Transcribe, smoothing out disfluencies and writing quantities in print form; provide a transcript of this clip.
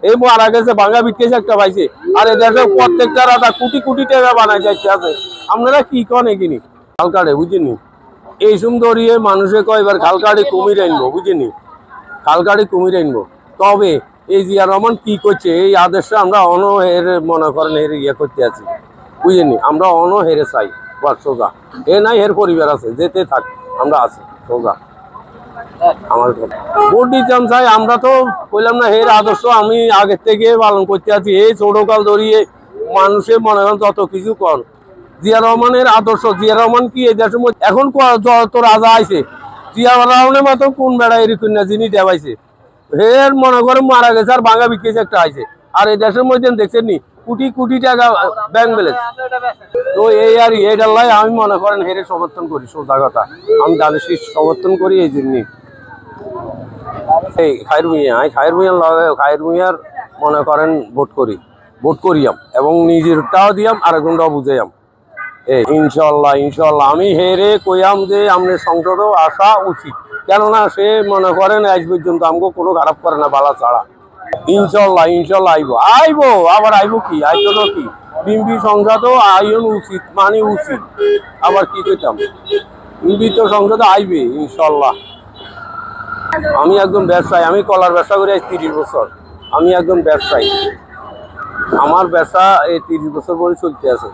এই মারা গেছে ভাঙা বিকেছে একটা পাইছে আর এদেশে প্রত্যেকটা রাজা কোটি কোটি টাকা বানায় যাচ্ছে আছে আপনারা কি কনে কিনি খাল কাটে বুঝিনি এই সুন্দরিয়ে মানুষে কয় এবার খাল কাটে কুমির আনবো বুঝিনি খাল কাটে কুমির আনবো তবে এই জিয়া রহমান কি করছে এই আদেশে আমরা অনহেরে মনে করেন হেরে ইয়ে করতে আছি বুঝিনি আমরা অনহেরে চাই সোজা এ নাই এর পরিবার আছে যেতে থাক আমরা আছি সোজা আমার ভোট দিতাম চাই আমরা তো বললাম না এর আদর্শ আমি আগের থেকে পালন করতে আছি এই ছোটকাল ধরিয়ে মানুষের মনে করেন যত কিছু কর জিয়া রহমানের আদর্শ জিয়া রহমান কি এই দেশের মধ্যে এখন যত রাজা আইছে জিয়া রহমানের মতো কোন বেড়া এরকম না যিনি দেওয়াইছে এর মনে করেন মারা গেছে আর ভাঙা বিকেছে একটা আইছে আর এই দেশের মধ্যে দেখছেন নি কোটি কোটি টাকা ব্যাংক ব্যালেন্স তো এই আর এইটার লাই আমি মনে করেন হেরে সমর্থন করি সোজা কথা আমি দানের সমর্থন করি এই জন্যই এই খায়ের ভুঁইয়ার মনে করেন ভোট করিয়াম এবং নিজেরটাও দিয়াম আর একজনটাও বুঝাইয়াম এই ইনশাল্লাহ ইনশাল্লাহ আমি হেরে কইয়াম যে আমাদের সংসদেও আসা উচিত কেননা সে মনে করেন আজ পর্যন্ত আমাকে কোনো খারাপ করে না বালা ছাড়া ইনশাল্লাহ ইনশাল্লাহ আইবো আবার আইবো কি আইতো কি বিম্বি সংসদও আইন উচিত মানে উচিত আবার কি কইতাম বিম্বি তো সংসদে আইবে ইনশাল্লাহ আমি একদম ব্যবসায়ী আমি কলার ব্যবসা করে 30 বছর আমি একদম ব্যবসায়ী আমার ব্যবসা এই 30 বছর পরে চলতে আছে